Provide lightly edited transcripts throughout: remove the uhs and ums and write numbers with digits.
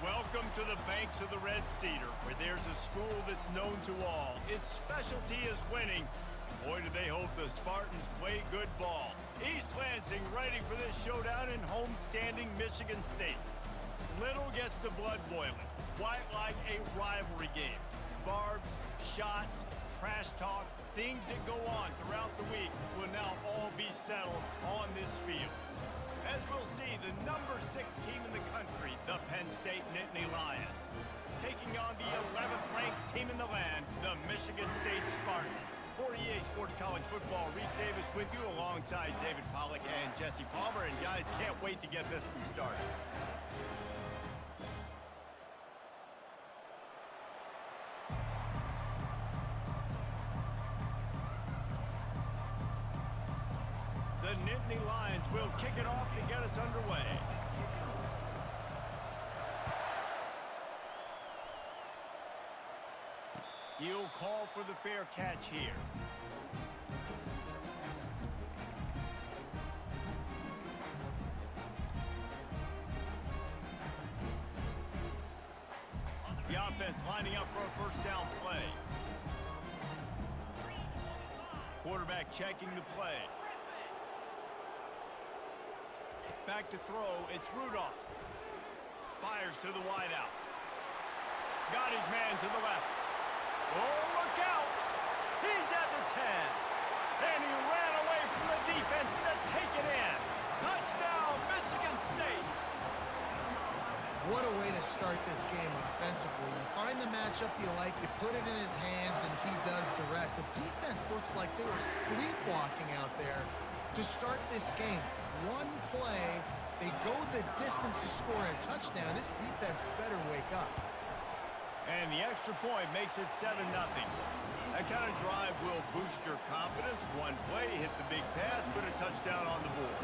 Welcome to the banks of the Red Cedar, where there's a school that's known to all. Its specialty is winning. Boy, do they hope the Spartans play good ball. East Lansing ready for this showdown in homestanding Michigan State. Little gets the blood boiling, quite like a rivalry game. Barbs, shots, trash talk, things that go on throughout the week will now all be settled on this field. As we'll see, the number 6 team in the country, the Penn State Nittany Lions, taking on the 11th ranked team in the land, the Michigan State Spartans. For EA Sports College Football, Reese Davis with you alongside David Pollack and Jesse Palmer. And guys, can't wait to get this one started. The Nittany Lions will kick it off to get us underway. He'll call for the fair catch here. The offense lining up for a first down play. Quarterback checking the play. Back to throw, it's Rudolph. Fires to the wideout. Got his man to the left. Oh, look out! He's at the 10. And he ran away from the defense to take it in. Touchdown, Michigan State! What a way to start this game offensively. You find the matchup you like, you put it in his hands, and he does the rest. The defense looks like they were sleepwalking out there to start this game. One play, they go the distance to score a touchdown. This defense better wake up. And the extra point makes it 7-0. That kind of drive will boost your confidence. One play, hit the big pass, put a touchdown on the board.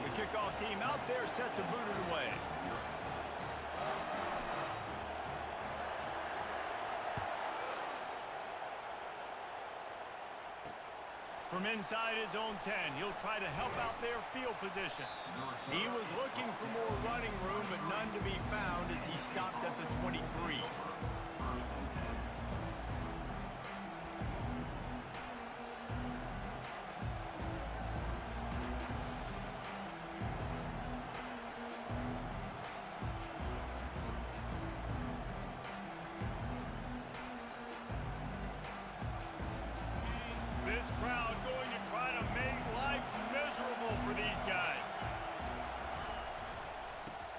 The kickoff team out there set to boot it away. From inside his own 10, he'll try to help out their field position. He was looking for more running room, but none to be found as he stopped at the 23. This crowd going to try to make life miserable for these guys.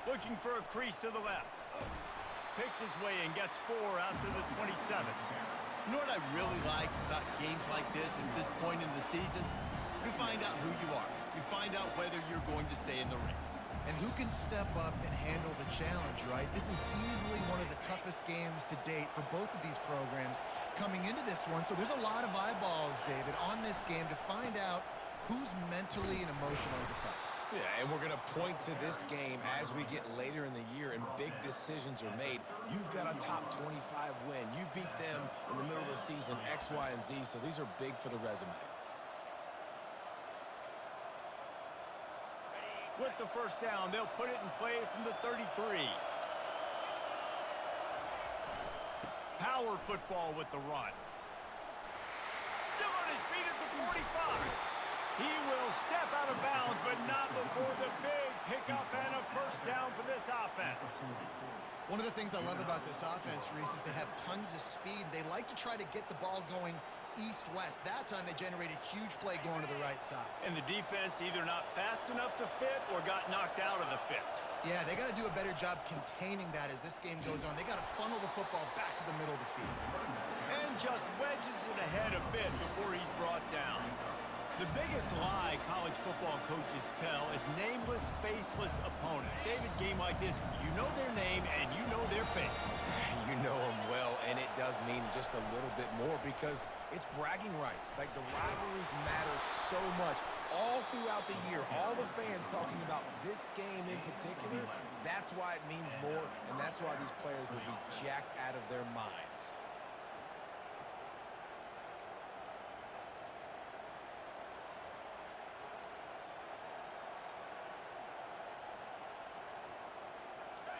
Looking for a crease to the left. Picks his way and gets 4 out to the 27. You know what I really like about games like this at this point in the season? You find out who you are. You find out whether you're going to stay in the race. And who can step up and handle the challenge, right? This is easily one of the toughest games to date for both of these programs coming into this one. So there's a lot of eyeballs, David, on this game to find out who's mentally and emotionally the toughest. Yeah, and we're going to point to this game as we get later in the year and big decisions are made. You've got a top 25 win. You beat them in the middle of the season, X, Y, and Z, so these are big for the resume. With the first down, they'll put it in play from the 33. Power football with the run. Still on his feet at the 45. He will step out of bounds, but not before the big pickup and a first down for this offense. One of the things I love about this offense, Reese, is they have tons of speed. They like to try to get the ball going east-west. That time they generated a huge play going to the right side. And the defense either not fast enough to fit or got knocked out of the fit. Yeah, they got to do a better job containing that as this game goes on. They got to funnel the football back to the middle of the field. And just wedges it ahead a bit before he's brought down. The biggest lie college football coaches tell is nameless, faceless opponents. David, game like this, you know their name and you know their face. You know them well, and it does mean just a little bit more because it's bragging rights. Like, the rivalries matter so much all throughout the year. All the fans talking about this game in particular, that's why it means more, and that's why these players will be jacked out of their minds.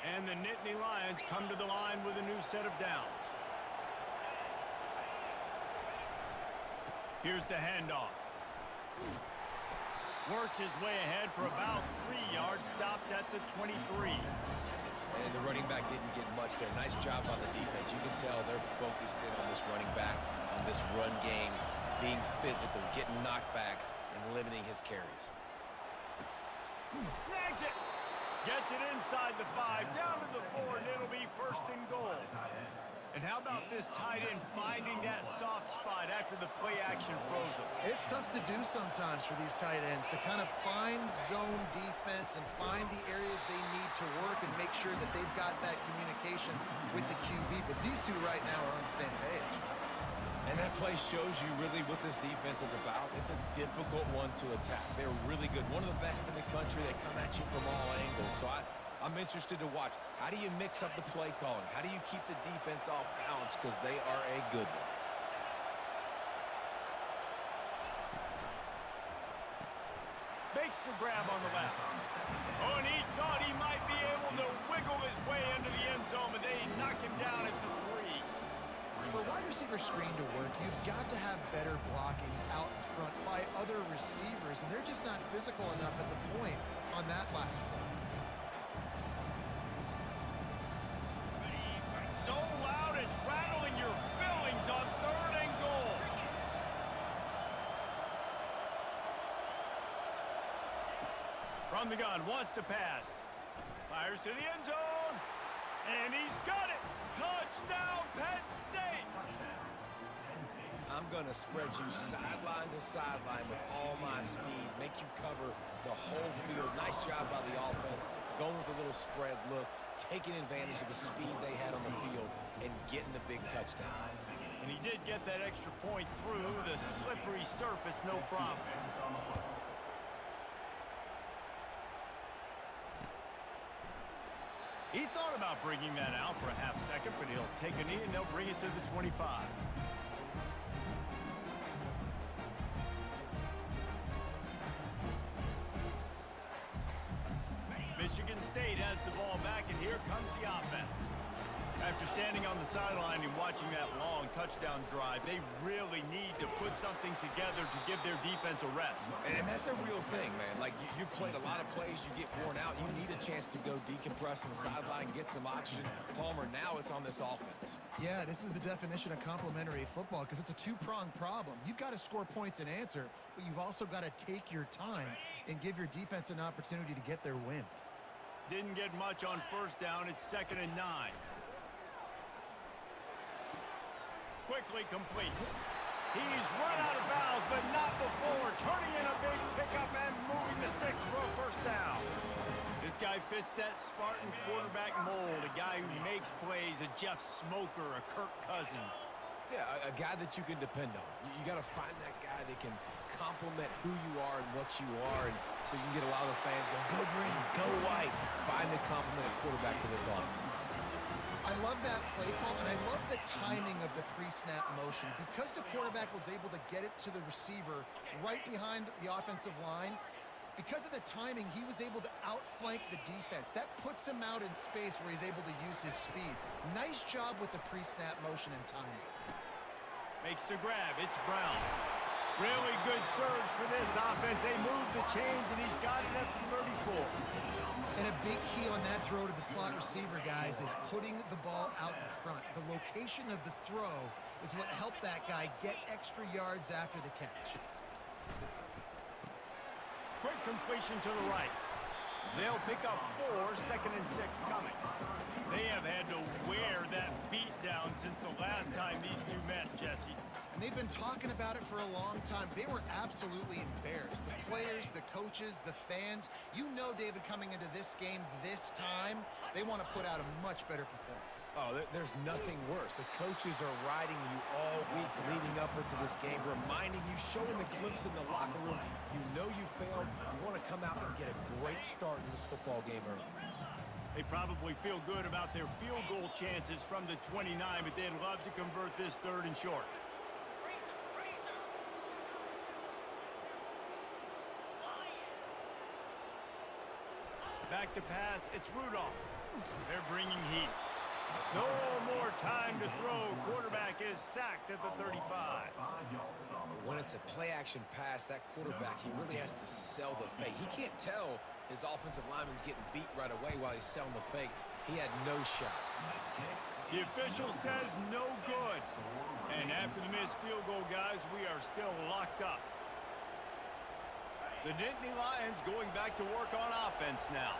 And And the Nittany Lions come to the line with a new set of downs. Here's the handoff. Works his way ahead for about 3 yards, stopped at the 23. And the running back didn't get much there. Nice job on the defense. You can tell they're focused in on this running back, on this run game, being physical, getting knockbacks, and limiting his carries. Snags it. Gets it inside the 5, down to the 4, and it'll be 1st and goal. And how about this tight end finding that soft spot after the play action froze him? It's tough to do sometimes for these tight ends to kind of find zone defense and find the areas they need to work and make sure that they've got that communication with the QB. But these two right now are on the same page. And that play shows you really what this defense is about. It's a difficult one to attack. They're really good. One of the best in the country. They come at you from all angles. So I'm interested to watch. How do you mix up the play calling? How do you keep the defense off balance? Because they are a good one. Makes the grab on the left. Oh, and he thought he might be able to wiggle his way into the end zone, but they knock him down at the 3. For a wide receiver screen to work, you've got to have better blocking out in front by other receivers, and they're just not physical enough at the point on that last play. So loud it's rattling your fillings on 3rd and goal. From the gun, wants to pass. Fires to the end zone. And he's got it. Touchdown, Penn State. I'm going to spread you sideline to sideline with all my speed, make you cover the whole field. Nice job by the offense, going with a little spread look, taking advantage of the speed they had on the field and getting the big touchdown. And he did get that extra point through the slippery surface, no problem. He thought about bringing that out for a half second, but he'll take a knee and they'll bring it to the 25. Michigan State has the ball back, and here comes the offense. After standing on the sideline and watching that long touchdown drive, they really need to put something together to give their defense a rest. And that's a real thing, man. Like, you played a lot of plays, you get worn out, you need a chance to go decompress on the sideline, get some oxygen. Palmer, now it's on this offense. Yeah, this is the definition of complementary football because it's a two-pronged problem. You've got to score points and answer, but you've also got to take your time and give your defense an opportunity to get their wind. Didn't get much on 1st down. It's 2nd and 9. Quickly complete. He's run out of bounds, but not before. Turning in a big pickup and moving the sticks for a 1st down. This guy fits that Spartan quarterback mold, a guy who makes plays, a Jeff Smoker, a Kirk Cousins. Yeah, a guy that you can depend on. You got to find that guy that can complement who you are and what you are, and so you can get a lot of the fans going, go green, go white. Find the complement of quarterback to this offense. I love that play call, and I love the timing of the pre-snap motion. Because the quarterback was able to get it to the receiver right behind the offensive line, because of the timing, he was able to outflank the defense. That puts him out in space where he's able to use his speed. Nice job with the pre-snap motion and timing. Makes the grab. It's Brown. Really good surge for this offense. They move the chains, and he's got it at the 34. And a big key on that throw to the slot receiver, guys, is putting the ball out in front. The location of the throw is what helped that guy get extra yards after the catch. Quick completion to the right. They'll pick up 4, 2nd and 6 coming. They have had to wear that beat down since the last time these two met, Jesse. And they've been talking about it for a long time. They were absolutely embarrassed. The players, the coaches, the fans. You know, David, coming into this game this time, they want to put out a much better performance. Oh, there's nothing worse. The coaches are riding you all week leading up into this game, reminding you, showing the clips in the locker room. You know you failed. You want to come out and get a great start in this football game early. They probably feel good about their field goal chances from the 29, but they'd love to convert this 3rd and short. Back to pass. It's Rudolph. They're bringing heat. No more time to throw. Quarterback is sacked at the 35. When it's a play-action pass, that quarterback, he really has to sell the fake. He can't tell his offensive lineman's getting beat right away while he's selling the fake. He had no shot. The official says no good. And after the missed field goal, guys, we are still locked up. The Nittany Lions going back to work on offense now.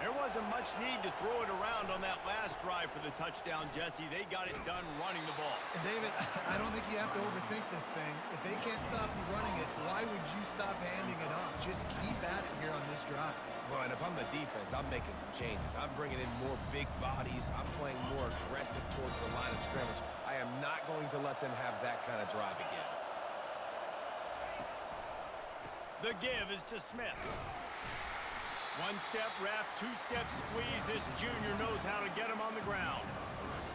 There wasn't much need to throw it around on that last drive for the touchdown, Jesse. They got it done running the ball. And David, I don't think you have to overthink this thing. If they can't stop you running it, why would you stop handing it off? Just keep at it here on this drive. Well, and if I'm the defense, I'm making some changes. I'm bringing in more big bodies. I'm playing more aggressive towards the line of scrimmage. I am not going to let them have that kind of drive again. The give is to Smith. One-step wrap, two-step squeeze. This junior knows how to get him on the ground.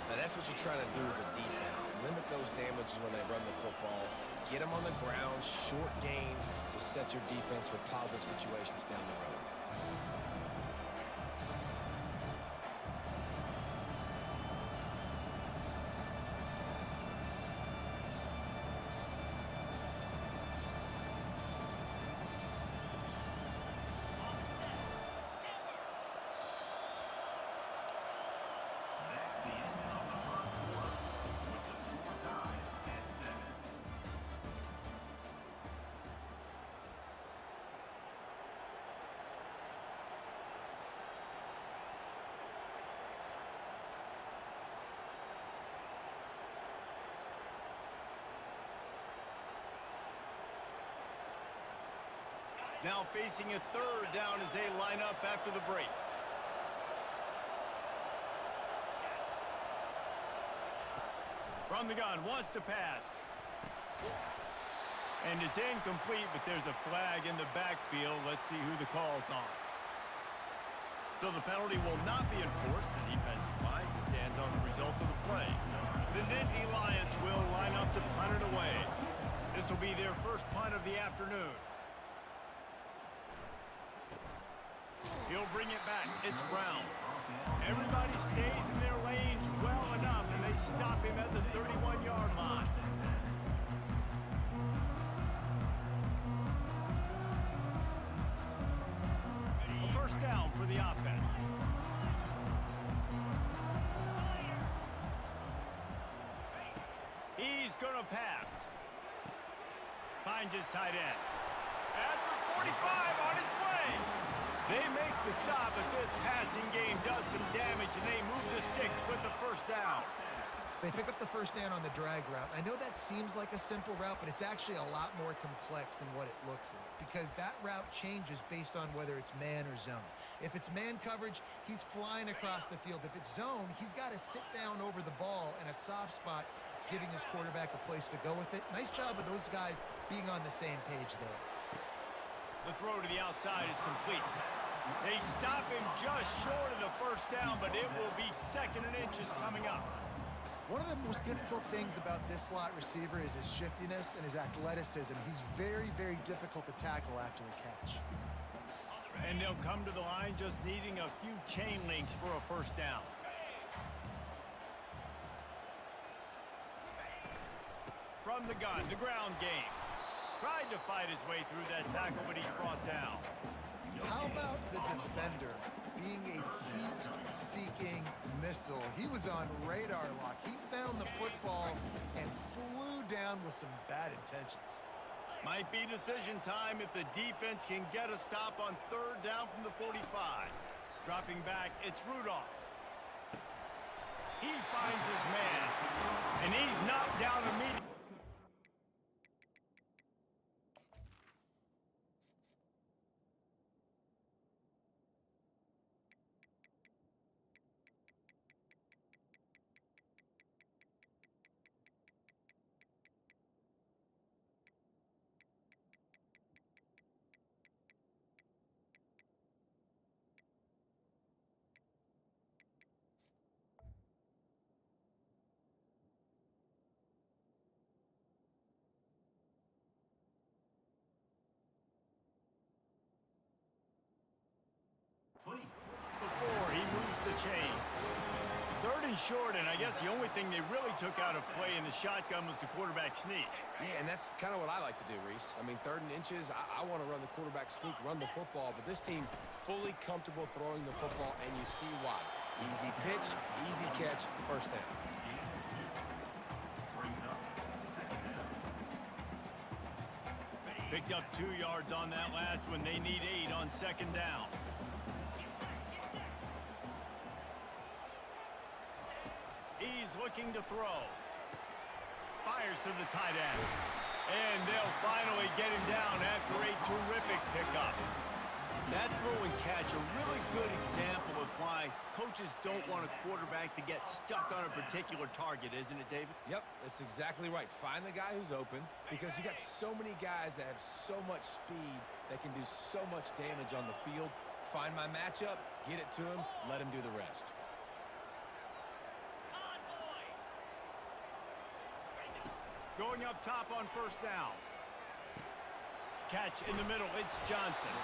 Now, that's what you're trying to do as a defense. Limit those damages when they run the football. Get them on the ground, short gains to set your defense for positive situations down the road. Now facing a third down as they line up after the break. From the gun, wants to pass. And it's incomplete, but there's a flag in the backfield. Let's see who the call's on. So the penalty will not be enforced. The defense declines and stands on the result of the play. The Nittany Lions will line up to punt it away. This will be their first punt of the afternoon. He'll bring it back. It's Brown. Everybody stays in their lanes well enough, and they stop him at the 31-yard line. A first down for the offense. He's going to pass. Finds his tight end. At the 45 on its way. They make the stop, but this passing game does some damage, and they move the sticks with the first down. They pick up the first down on the drag route. I know that seems like a simple route, but it's actually a lot more complex than what it looks like, because that route changes based on whether it's man or zone. If it's man coverage, he's flying across the field. If it's zone, he's got to sit down over the ball in a soft spot, giving his quarterback a place to go with it. Nice job of those guys being on the same page there. The throw to the outside is complete. They stop him just short of the first down, but it will be second and inches coming up. One of the most difficult things about this slot receiver is his shiftiness and his athleticism. He's very, very difficult to tackle after the catch. And they'll come to the line just needing a few chain links for a first down. From the gun, the ground game. Tried to fight his way through that tackle, but he's brought down. How about the defender being a heat-seeking missile? He was on radar lock. He found the football and flew down with some bad intentions. Might be decision time if the defense can get a stop on third down from the 45. Dropping back, it's Rudolph. He finds his man, and he's knocked down immediately. short, and I guess the only thing they really took out of play in the shotgun was the quarterback sneak. Yeah, and that's kind of what I like to do, Reese. I mean, 3rd and inches, I want to run the quarterback sneak, run the football, but this team fully comfortable throwing the football, and you see why. Easy pitch, easy catch, first down. Picked up 2 yards on that last one. They need 8 on 2nd down. He's looking to throw. Fires to the tight end. And they'll finally get him down after a terrific pickup. That throw and catch, a really good example of why coaches don't want a quarterback to get stuck on a particular target, isn't it, David? Yep, that's exactly right. Find the guy who's open, because you got so many guys that have so much speed that can do so much damage on the field. Find my matchup, get it to him, let him do the rest. Going up top on 1st down. Catch in the middle, it's Johnson.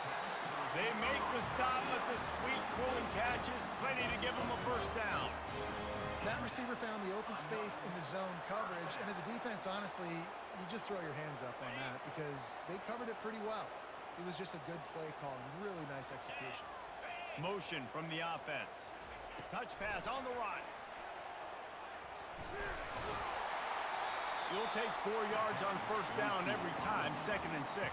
They make the stop, but the sweet pulling catch is plenty to give them a 1st down. That receiver found the open space in the zone coverage, and as a defense, honestly, you just throw your hands up on that because they covered it pretty well. It was just a good play call and really nice execution. Motion from the offense. Touch pass on the run. You'll take 4 yards on 1st down every time, 2nd and 6.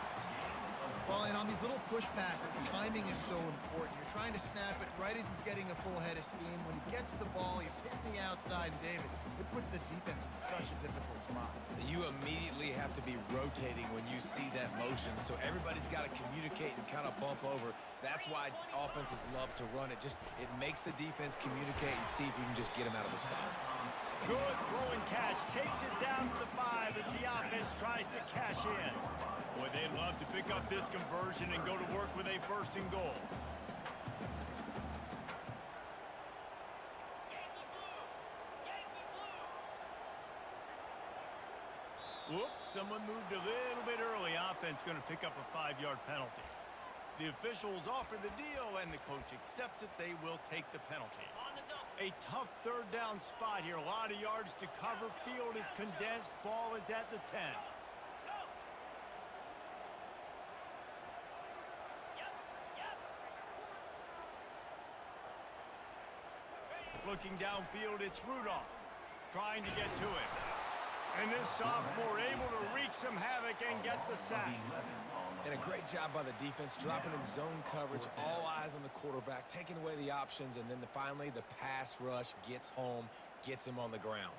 Well, and on these little push passes, timing is so important. You're trying to snap it right as he's getting a full head of steam. When he gets the ball, he's hitting the outside, and David, it puts the defense in such a difficult spot. You immediately have to be rotating when you see that motion, so everybody's got to communicate and kind of bump over. That's why offenses love to run it. It makes the defense communicate and see if you can just get him out of the spot. Good throw and catch. Takes it down to the 5 as the offense tries to cash in. Boy, they'd love to pick up this conversion and go to work with a 1st and goal. Whoops, someone moved a little bit early. Offense going to pick up a 5-yard penalty. The officials offer the deal, and the coach accepts it. They will take the penalty. A tough 3rd down spot here. A lot of yards to cover. Field is condensed. Ball is at the 10. Looking downfield, it's Rudolph trying to get to it. And this sophomore able to wreak some havoc and get the sack. And a great job by the defense, dropping in zone coverage, all eyes on the quarterback, taking away the options, and then finally the pass rush gets home, gets him on the ground.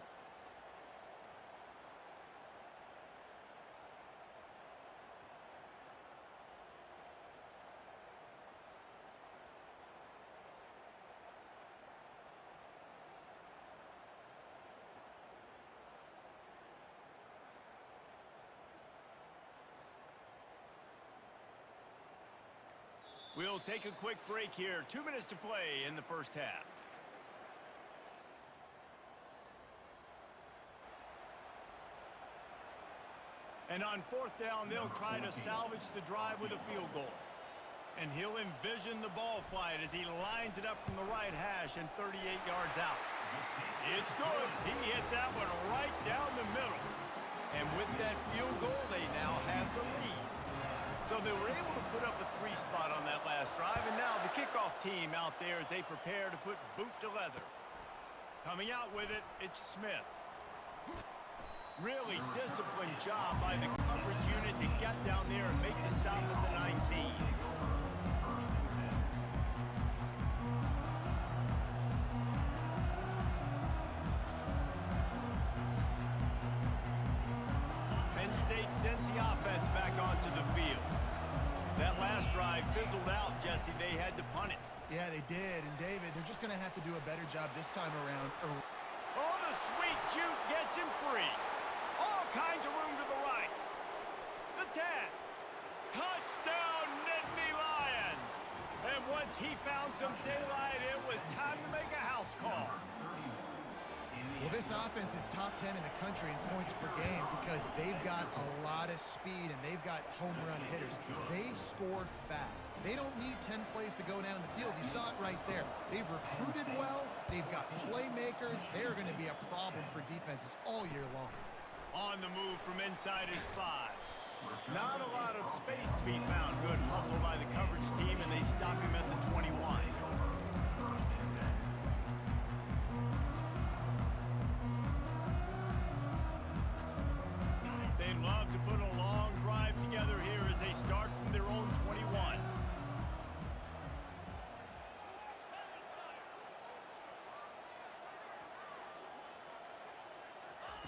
We'll take a quick break here. 2 minutes to play in the 1st half. And on 4th down, they'll try to salvage the drive with a field goal. And he'll envision the ball flight as he lines it up from the right hash and 38 yards out. It's good. He hit that one right down the middle. And with that field goal, they now have the lead. So they were able to put up a 3 spot on that last drive, and now the kickoff team out there as they prepare to put boot to leather. Coming out with it, it's Smith. Really disciplined job by the coverage unit to get down there and make the stop at the 19. Penn State sends the offense back onto the field. That last drive fizzled out, Jesse. They had to punt it. Yeah, they did. And, David, they're just going to have to do a better job this time around. Oh, the sweet juke gets him free. All kinds of room to the right. The 10. Touchdown, Nittany Lions. And once he found some daylight, it was time to make a house call. Well, this offense is top 10 in the country in points per game because they've got a lot of speed and they've got home run hitters. They score fast. They don't need 10 plays to go down the field. You saw it right there. They've recruited well. They've got playmakers. They're going to be a problem for defenses all year long. On the move from inside his 5. Not a lot of space to be found. Good hustle by the coverage team, and they stop him at the 21. They'd love to put a long drive together here as they start from their own 21.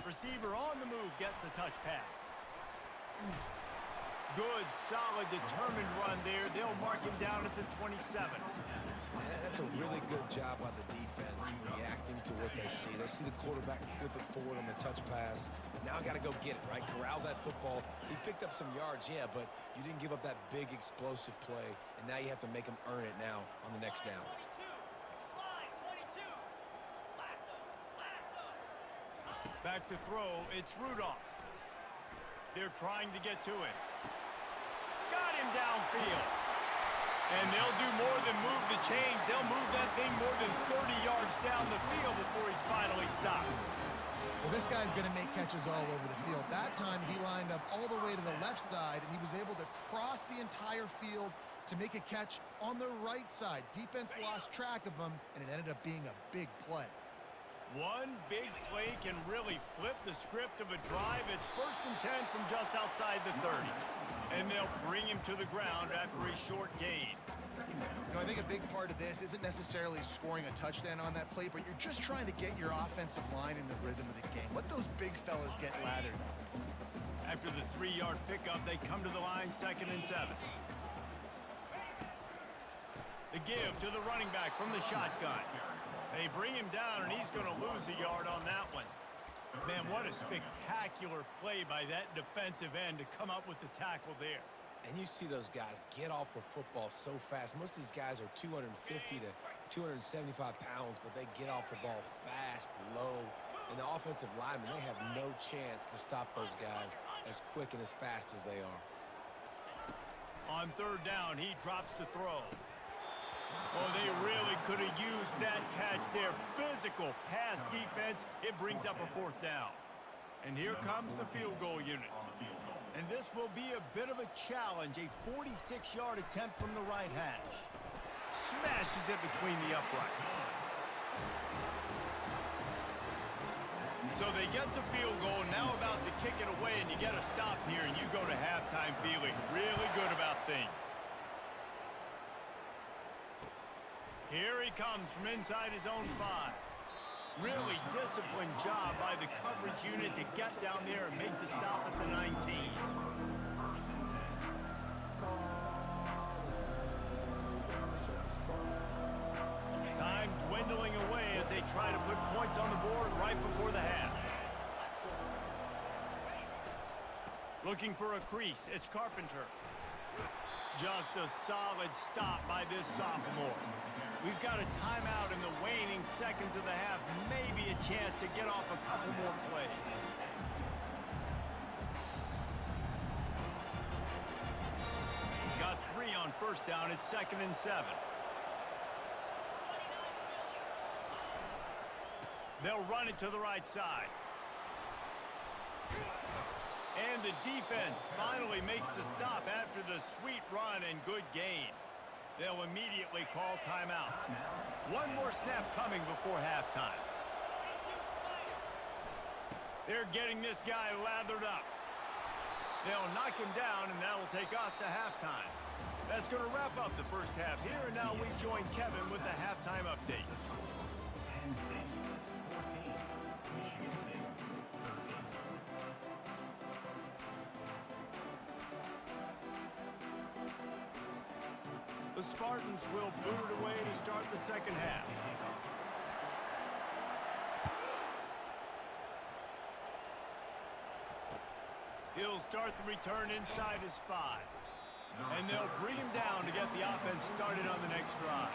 Receiver on the move gets the touch pass. Good, solid, determined run there. They'll mark him down at the 27. That's a really good job by the defense, reacting to what they see. They see the quarterback flip it forward on the touch pass. Now I got to go get it, right? Corral that football. He picked up some yards, yeah, but you didn't give up that big explosive play, and now you have to make him earn it now on the next down. Back to throw, it's Rudolph. They're trying to get to it. Got him downfield. And they'll do more than move the chains. They'll move that thing more than 30 yards down the field before he's finally stopped. Well, this guy's going to make catches all over the field. That time, he lined up all the way to the left side, and he was able to cross the entire field to make a catch on the right side. Defense lost track of him, and it ended up being a big play. One big play can really flip the script of a drive. It's 1st and 10 from just outside the 30. And they'll bring him to the ground after a short gain. You know, I think a big part of this isn't necessarily scoring a touchdown on that play, but you're just trying to get your offensive line in the rhythm of the game. Let those big fellas get lathered up. After the 3-yard pickup, they come to the line 2nd and 7. The give to the running back from the shotgun. They bring him down, and he's going to lose a yard on that one. Man, what a spectacular play by that defensive end to come up with the tackle there. And you see those guys get off the football so fast. Most of these guys are 250 to 275 pounds, but they get off the ball fast, low. And the offensive linemen, they have no chance to stop those guys as quick and as fast as they are. On 3rd down, he drops to throw. Oh, they really could have used that catch there. Physical pass defense. It brings up a 4th down. And here comes the field goal unit. And this will be a bit of a challenge. A 46-yard attempt from the right hash. Smashes it between the uprights. So they get the field goal, now about to kick it away, and you get a stop here, and you go to halftime feeling really good about things. Here he comes from inside his own 5. Really disciplined job by the coverage unit to get down there and make the stop at the 19. Time dwindling away as they try to put points on the board right before the half. Looking for a crease, it's Carpenter. Just a solid stop by this sophomore. We've got a timeout in the waning seconds of the half. Maybe a chance to get off a couple more plays. Got 3 on 1st down. It's 2nd and 7. They'll run it to the right side. And the defense finally makes the stop after the sweet run and good gain. They'll immediately call timeout. One more snap coming before halftime. They're getting this guy lathered up. They'll knock him down, and that'll take us to halftime. That's going to wrap up the first half here, and now we join Kevin with the halftime update. The Spartans will boot it away to start the second half. He'll start the return inside his 5. And they'll bring him down to get the offense started on the next drive.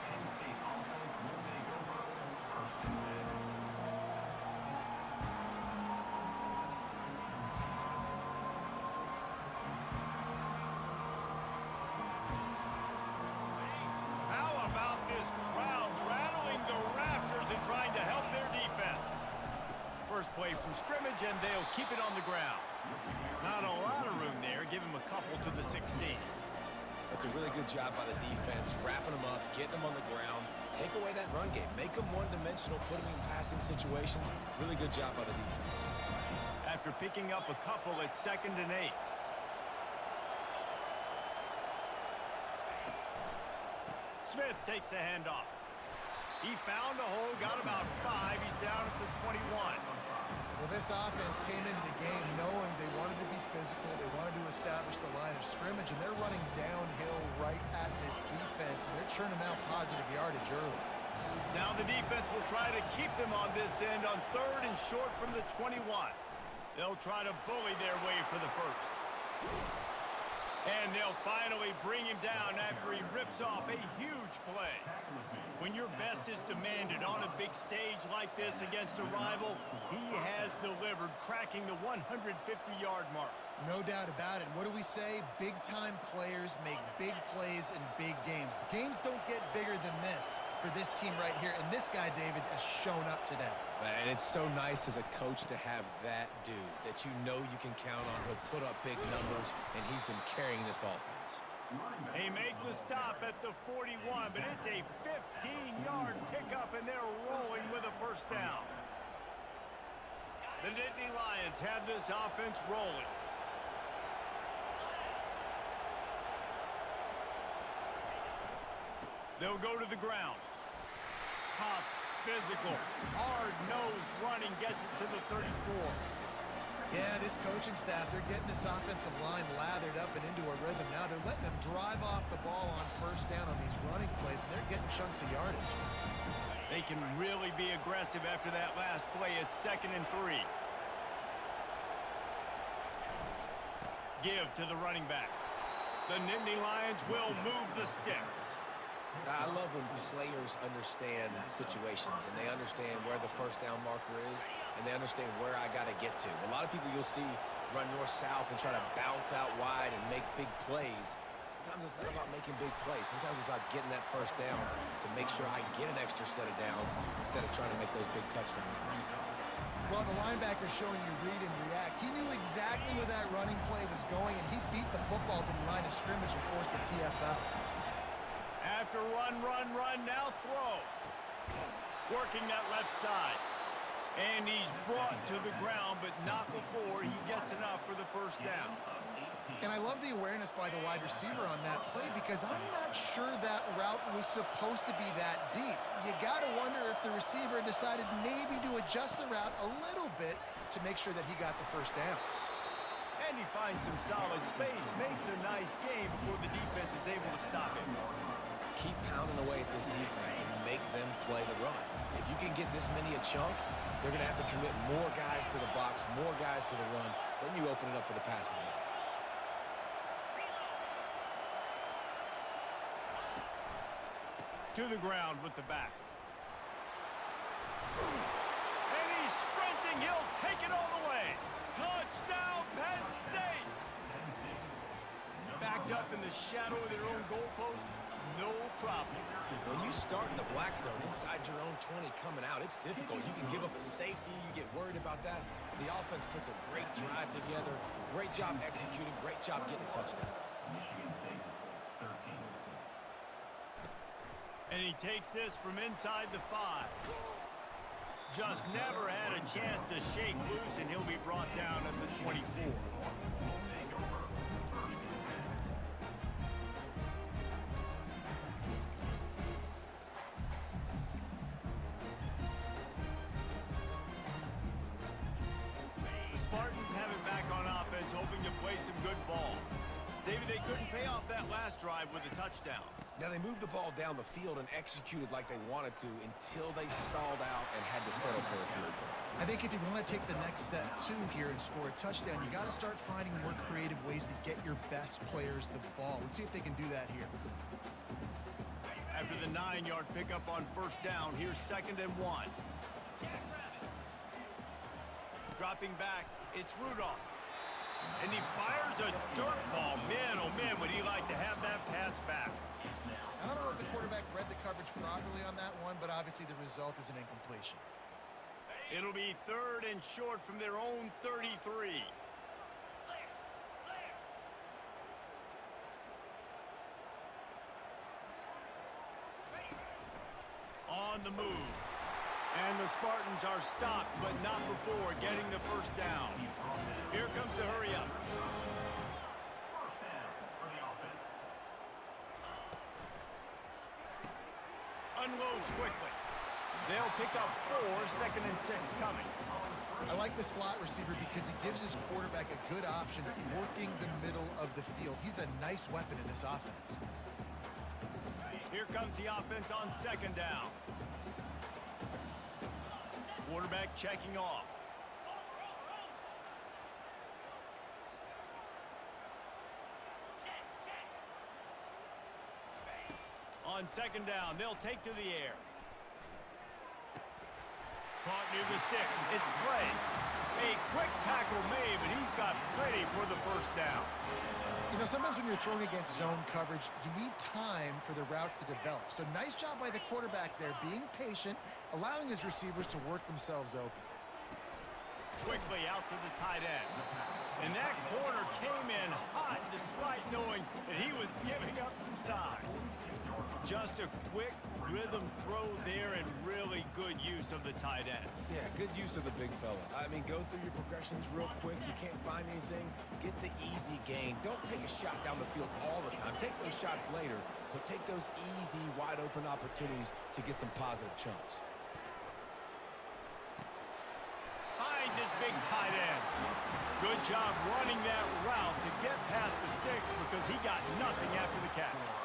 scrimmage, and they'll keep it on the ground. Not a lot of room there. Give him a couple to the 16. That's a really good job by the defense, wrapping them up, getting them on the ground, take away that run game, make them one-dimensional, put them in passing situations. Really good job by the defense. After picking up a couple, it's 2nd and 8. Smith takes the handoff. He found a hole, got about 5. He's down at the 21. Well, this offense came into the game knowing they wanted to be physical, they wanted to establish the line of scrimmage, and they're running downhill right at this defense, and they're churning out positive yardage early. Now the defense will try to keep them on this end on 3rd and short from the 21. They'll try to bully their way for the first. And they'll finally bring him down after he rips off a huge play. When your best is demanded on a big stage like this against a rival, he has delivered, cracking the 150-yard mark. No doubt about it. What do we say? Big-time players make big plays in big games. The games don't get bigger than this for this team right here, and this guy, David, has shown up today. And it's so nice as a coach to have that dude that you know you can count on. He'll put up big numbers, and he's been carrying this offense. They make the stop at the 41, but it's a 15-yard pickup, and they're rolling with a first down. The Nittany Lions have this offense rolling. They'll go to the ground. Tough, physical, hard-nosed running gets it to the 34. Yeah, this coaching staff, they're getting this offensive line lathered up and into a rhythm. Now they're letting them drive off the ball on first down on these running plays, and they're getting chunks of yardage. They can really be aggressive after that last play. It's 2nd and 3. Give to the running back. The Nittany Lions will move the sticks. I love when players understand situations and they understand where the first down marker is and they understand where I got to get to. A lot of people you'll see run north-south and try to bounce out wide and make big plays. Sometimes it's not about making big plays. Sometimes it's about getting that first down to make sure I get an extra set of downs instead of trying to make those big touchdown runs. Well, the linebacker's showing you read and react. He knew exactly where that running play was going, and he beat the football to the line of scrimmage and forced the TFL. After run, now throw. Working that left side. And he's brought to the ground, but not before he gets enough for the first down. And I love the awareness by the wide receiver on that play because I'm not sure that route was supposed to be that deep. You got to wonder if the receiver decided maybe to adjust the route a little bit to make sure that he got the first down. And he finds some solid space, makes a nice game before the defense is able to stop him. Keep pounding away at this defense and make them play the run. If you can get this many a chunk, they're going to have to commit more guys to the box, more guys to the run. Then you open it up for the passing game. To the ground with the back. And he's sprinting. He'll take it all the way. Touchdown, Penn State! Backed up in the shadow of their own goalpost. No problem. When you start in the black zone inside your own 20 coming out, it's difficult. You can give up a safety. You get worried about that. The offense puts a great drive together. Great job executing. Great job getting a touchdown. And he takes this from inside the 5. Just never had a chance to shake loose, and he'll be brought down at the 24. The Spartans have it back on offense, hoping to play some good ball. David, they couldn't pay off that last drive with a touchdown. Now, they moved the ball down the field and executed like they wanted to until they stalled out and had to settle for a field goal. I think if you want to take the next step, too, here and score a touchdown, you got to start finding more creative ways to get your best players the ball. Let's see if they can do that here. After the 9-yard pickup on first down, here's 2nd and 1. Dropping back, it's Rudolph. And he fires a dirt ball. Man, oh man, would he like to have that pass back. I don't know if the quarterback read the coverage properly on that one, but obviously the result is an incompletion. It'll be 3rd and short from their own 33. On the move. And the Spartans are stopped, but not before getting the first down. Here comes the hurry up. Unloads quickly. They'll pick up 4, 2nd and 6 coming. I like the slot receiver because he gives his quarterback a good option working the middle of the field. He's a nice weapon in this offense. Here comes the offense on 2nd down. Quarterback checking off. On 2nd down, they'll take to the air. Caught near the sticks. It's Clay. A quick tackle made, but he's got plenty for the first down. You know, sometimes when you're throwing against zone coverage, you need time for the routes to develop. So nice job by the quarterback there, being patient, allowing his receivers to work themselves open. Quickly out to the tight end. And that corner came in hot despite knowing that he was giving up some size. Just a quick rhythm throw there and really good use of the tight end. Yeah, good use of the big fella. I mean, go through your progressions real quick. You can't find anything, get the easy gain. Don't take a shot down the field all the time. Take those shots later, but take those easy, wide-open opportunities to get some positive chunks. Finds his big tight end. Good job running that route to get past the sticks because he got nothing after the catch.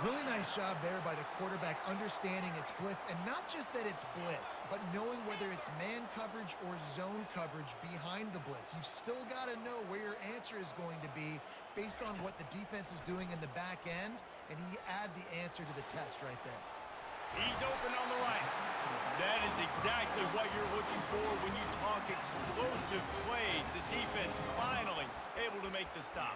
Really nice job there by the quarterback understanding it's blitz, and not just that it's blitz, but knowing whether it's man coverage or zone coverage behind the blitz. You've still got to know where your answer is going to be based on what the defense is doing in the back end, and he add the answer to the test right there. He's open on the right. That is exactly what you're looking for when you talk explosive plays. The defense finally able to make the stop.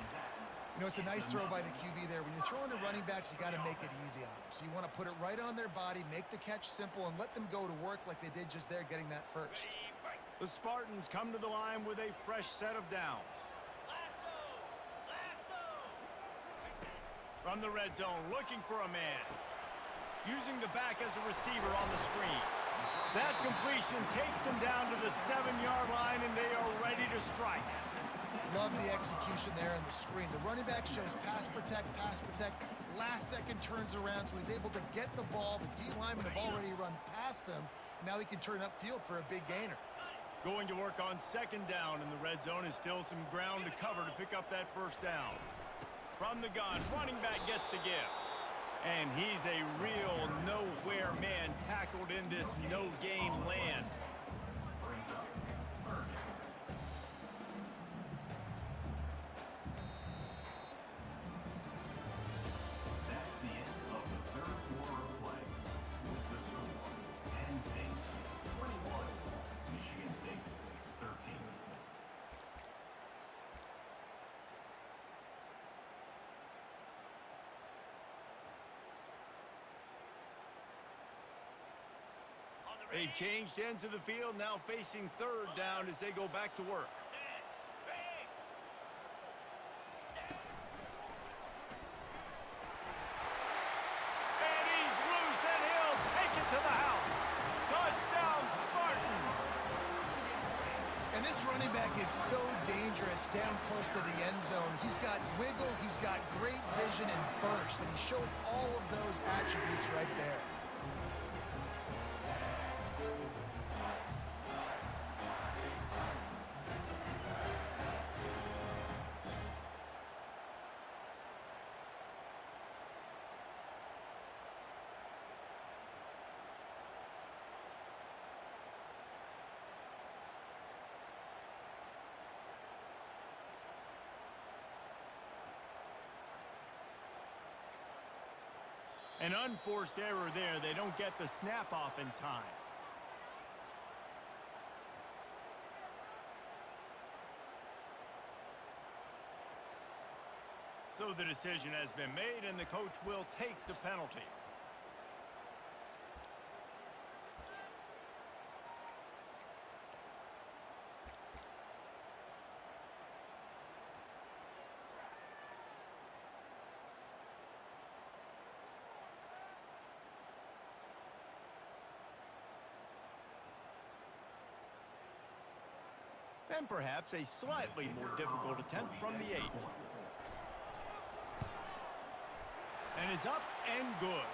You know, it's a nice throw by the QB there. When you're throwing to running backs, you got to make it easy on them. So you want to put it right on their body, make the catch simple, and let them go to work like they did just there, getting that first. The Spartans come to the line with a fresh set of downs. From the red zone, looking for a man. Using the back as a receiver on the screen. That completion takes them down to the 7-yard line, and they are ready to strike. Love the execution there on the screen. The running back shows pass protect, last second turns around, so he's able to get the ball. The D linemen have already run past him. Now he can turn upfield for a big gainer. Going to work on 2nd down, and the red zone is still some ground to cover to pick up that first down. From the gun, running back gets to give. And he's a real nowhere man tackled in this no-gain land. They've changed ends of the field, now facing 3rd down as they go back to work. And he's loose, and he'll take it to the house. Touchdown, Spartans! And this running back is so dangerous down close to the end zone. He's got wiggle, he's got great vision and burst, and he showed all of those attributes right there. An unforced error there. They don't get the snap off in time. So the decision has been made, and the coach will take the penalty. and perhaps a slightly more difficult attempt from the 8. And it's up and good.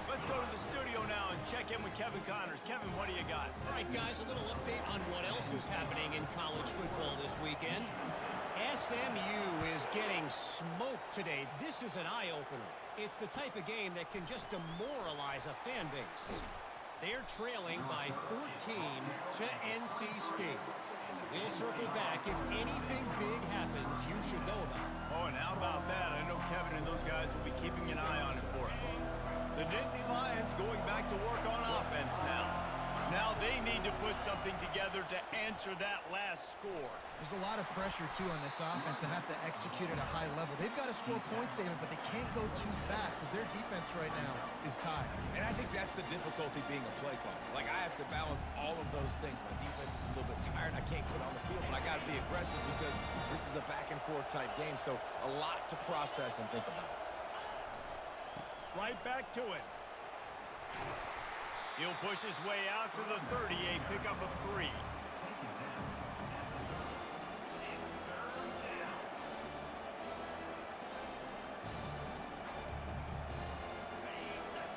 Let's go to the studio now and check in with Kevin Connors. Kevin, what do you got? All right, guys, a little update on what else is happening in college football this weekend. SMU is getting smoked today. This is an eye-opener. It's the type of game that can just demoralize a fan base. They're trailing by 14 to NC State. We'll circle back if anything big happens you should know about. Oh, and how about that? I know Kevin and those guys will be keeping an eye on it for us. The Nittany Lions going back to work on offense now. Now they need to put something together to answer that last score. There's a lot of pressure, too, on this offense to have to execute at a high level. They've got to score points, David, but they can't go too fast because their defense right now is tied. And I think that's the difficulty being a play caller. Like, I have to balance all of those things. My defense is a little bit tired. I can't put on the field, but I got to be aggressive because this is a back-and-forth type game, so a lot to process and think about. Right back to it. He'll push his way out to the 38, pickup of 3.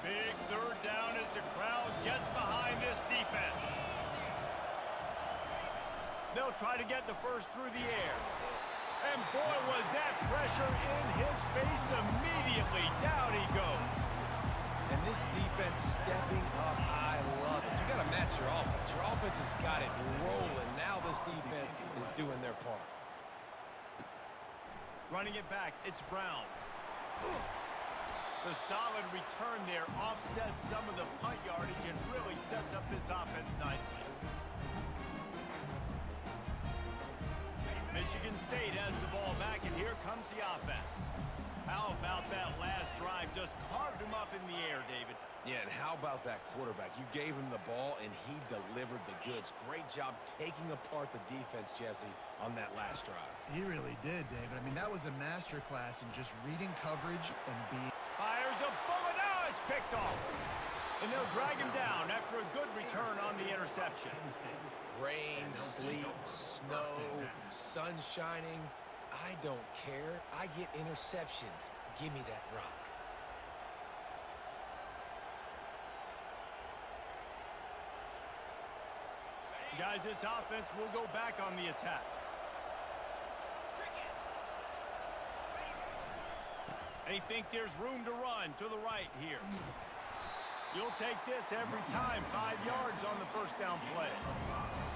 Big third down as the crowd gets behind this defense. They'll try to get the first through the air. And boy, was that pressure in his face immediately. Down he goes. And this defense stepping up, I love it. You got to match your offense. Your offense has got it rolling. Now this defense is doing their part. Running it back, it's Brown. The solid return there offsets some of the punt yardage and really sets up this offense nicely. Michigan State has the ball back, and here comes the offense. How about that last drive? Just carved him up in the air, David. Yeah, and how about that quarterback? You gave him the ball, and he delivered the goods. Great job taking apart the defense, Jesse, on that last drive. He really did, David. I mean, that was a masterclass in just reading coverage and being... Fires a bullet. Now it's picked off. And they'll drag him down after a good return on the interception. Rain, sleet, snow, sun shining. I don't care. I get interceptions. Give me that rock. Guys, this offense will go back on the attack. They think there's room to run to the right here. You'll take this every time. 5 yards on the first down play.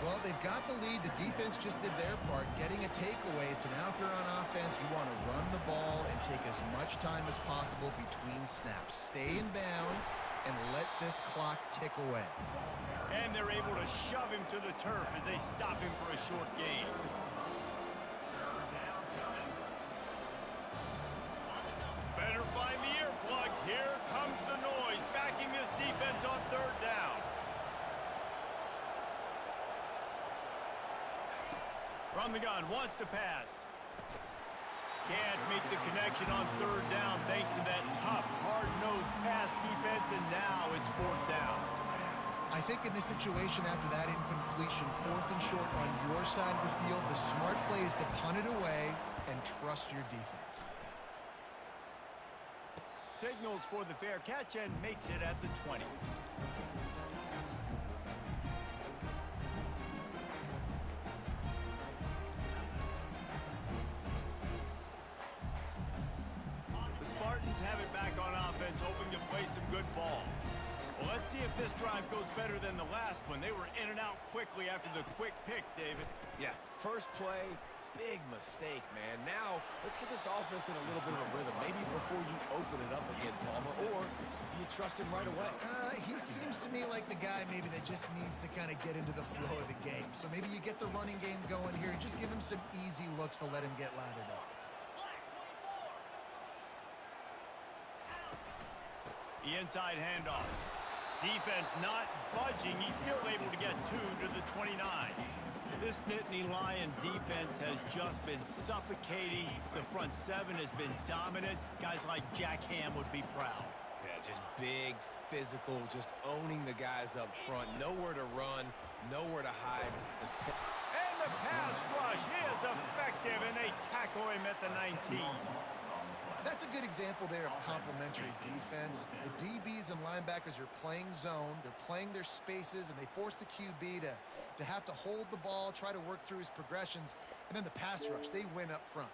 Well, they've got the lead. The defense just did their part, getting a takeaway. So now if they're on offense, you want to run the ball and take as much time as possible between snaps. Stay in bounds and let this clock tick away. And they're able to shove him to the turf as they stop him for a short gain. Better find the earplugs. Here comes the noise, backing this defense on third down. From the gun, wants to pass. Can't make the connection on third down thanks to that tough, hard-nosed pass defense, and now it's fourth down. I think in this situation after that incompletion, 4th and short on your side of the field, the smart play is to punt it away and trust your defense. Signals for the fair catch and makes it at the 20. The Spartans have it back on offense, hoping to play some good ball. Well, let's see if this drive goes better than the last one. They were in and out quickly after the quick pick, David. Yeah, first play, big mistake, man. Now, let's get this offense in a little bit of a rhythm. Maybe before you open it up again, Palmer, or do you trust him right away? He seems to me like the guy maybe that just needs to kind of get into the flow of the game. So maybe you get the running game going here and just give him some easy looks to let him get lathered up. The inside handoff. Defense not budging. He's still able to get 2 to the 29. This Nittany Lion defense has just been suffocating. The front 7 has been dominant. Guys like Jack Ham would be proud. Yeah, just big, physical, just owning the guys up front. Nowhere to run, nowhere to hide. And the pass rush. He is effective, and they tackle him at the 19. That's a good example there of complementary defense. The DBs and linebackers are playing zone. They're playing their spaces, and they force the QB to have to hold the ball, try to work through his progressions. And then the pass rush, they win up front.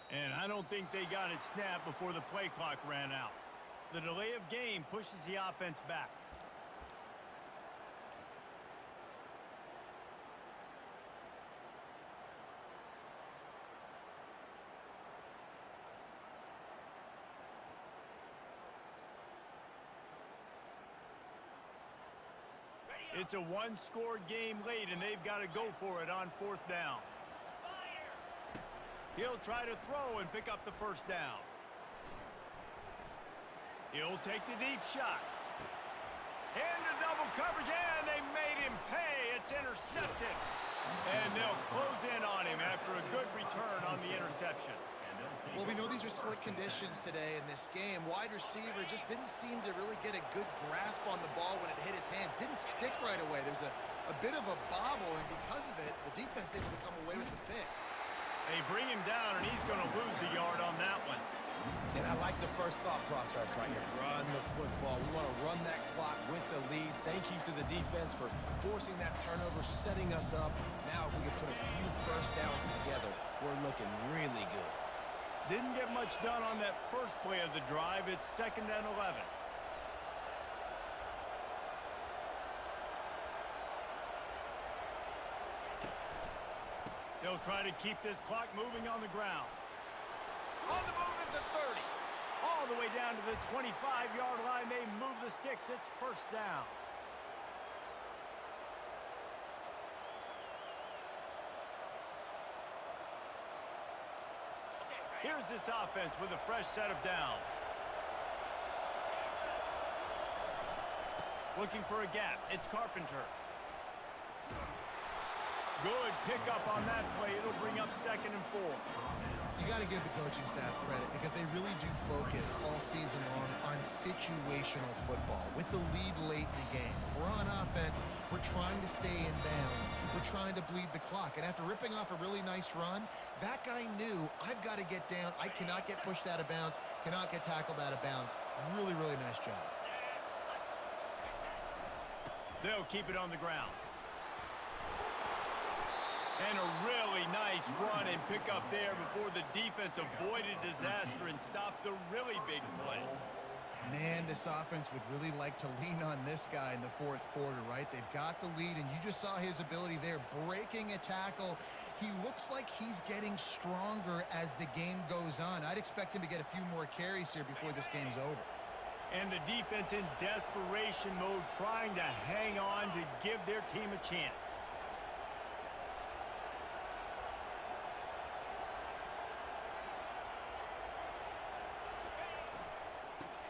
And I don't think they got it snapped before the play clock ran out. The delay of game pushes the offense back. It's a one-score game late, and they've got to go for it on 4th down. He'll try to throw and pick up the first down. He'll take the deep shot. Into double coverage, and they made him pay. It's intercepted. And they'll close in on him after a good return on the interception. Well, we know these are slick conditions today in this game. Wide receiver just didn't seem to really get a good grasp on the ball when it hit his hands. Didn't stick right away. There's a bit of a bobble, and because of it, the defense able to come away with the pick. They bring him down, and he's going to lose a yard on that one. And I like the first thought process right here. Run the football. We want to run that clock with the lead. Thank you to the defense for forcing that turnover, setting us up. Now if we can put a few first downs together, we're looking really good. Didn't get much done on that first play of the drive. It's 2nd and 11. They'll try to keep this clock moving on the ground. On the move at the 30. All the way down to the 25-yard line. They move the sticks. It's 1st down. Here's this offense with a fresh set of downs. Looking for a gap. It's Carpenter. Good pickup on that play. It'll bring up 2nd and 4. You got to give the coaching staff credit because they really do focus all season long on situational football with the lead late in the game. If we're on offense, we're trying to stay in bounds. We're trying to bleed the clock. And after ripping off a really nice run, that guy knew I've got to get down. I cannot get pushed out of bounds, cannot get tackled out of bounds. Really, really nice job. They'll keep it on the ground. And a really nice run and pick up there before the defense avoided disaster and stopped the really big play. Man, this offense would really like to lean on this guy in the 4th quarter, right? They've got the lead, and you just saw his ability there, breaking a tackle. He looks like he's getting stronger as the game goes on. I'd expect him to get a few more carries here before this game's over. And the defense in desperation mode, trying to hang on to give their team a chance.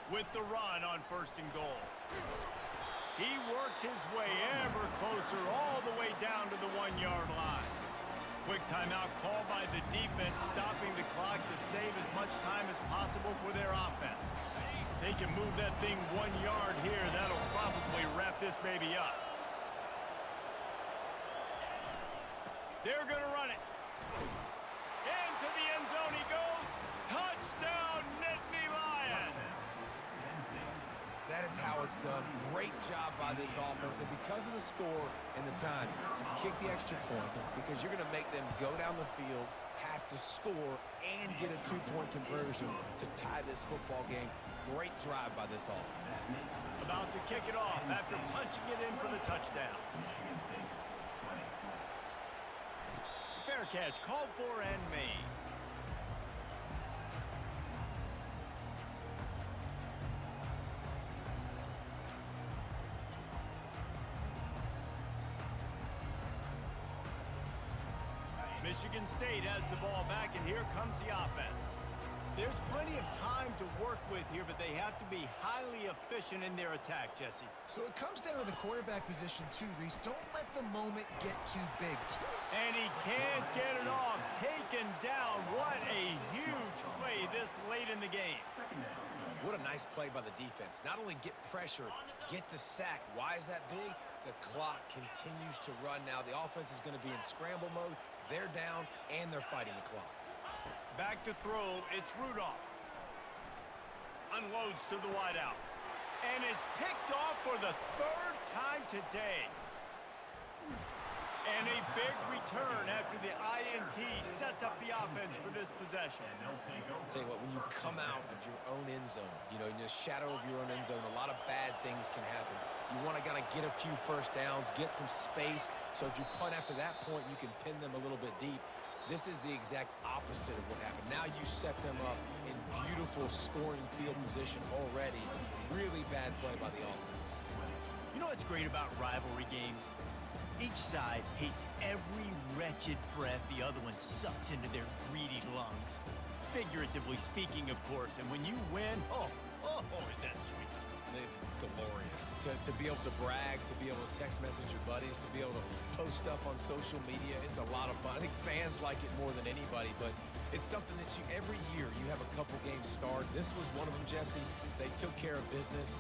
With the run on 1st and goal. He works his way ever closer all the way down to the 1-yard line. Quick timeout called by the defense, stopping the clock to save as much time as possible for their offense. If they can move that thing 1 yard here, that'll probably wrap this baby up. They're going to run it. Into the end zone he goes. Touchdown, Nittany Lions. That is how it's done. Great job by this offense. And because of the score and the time, kick the extra point because you're going to make them go down the field, have to score, and get a 2-point conversion to tie this football game. Great drive by this offense. About to kick it off after punching it in for the touchdown. Fair catch called for and made. Michigan State has the ball back, and here comes the offense. There's plenty of time to work with here, but they have to be highly efficient in their attack, Jesse. So it comes down to the quarterback position too, Reese. Don't let the moment get too big. And he can't get it off. Taken down. What a huge play this late in the game. What a nice play by the defense. Not only get pressure, get the sack. Why is that big? The clock continues to run now. The offense is going to be in scramble mode. They're down, and they're fighting the clock. Back to throw. It's Rudolph. Unloads to the wideout. And it's picked off for the third time today. And a big return after the INT sets up the offense for this possession. I'll tell you what, when you come out of your own end zone, you know, in the shadow of your own end zone, a lot of bad things can happen. You want to kind of get a few first downs, get some space, so if you punt after that point, you can pin them a little bit deep. This is the exact opposite of what happened. Now you set them up in beautiful scoring field position already. Really bad play by the offense. You know what's great about rivalry games? Each side hates every wretched breath the other one sucks into their greedy lungs. Figuratively speaking, of course. And when you win, oh, is that sweet. It's glorious. To be able to brag, to be able to text message your buddies, to be able to post stuff on social media, it's a lot of fun. I think fans like it more than anybody, but it's something that every year you have a couple games starred. This was one of them, Jesse. They took care of business.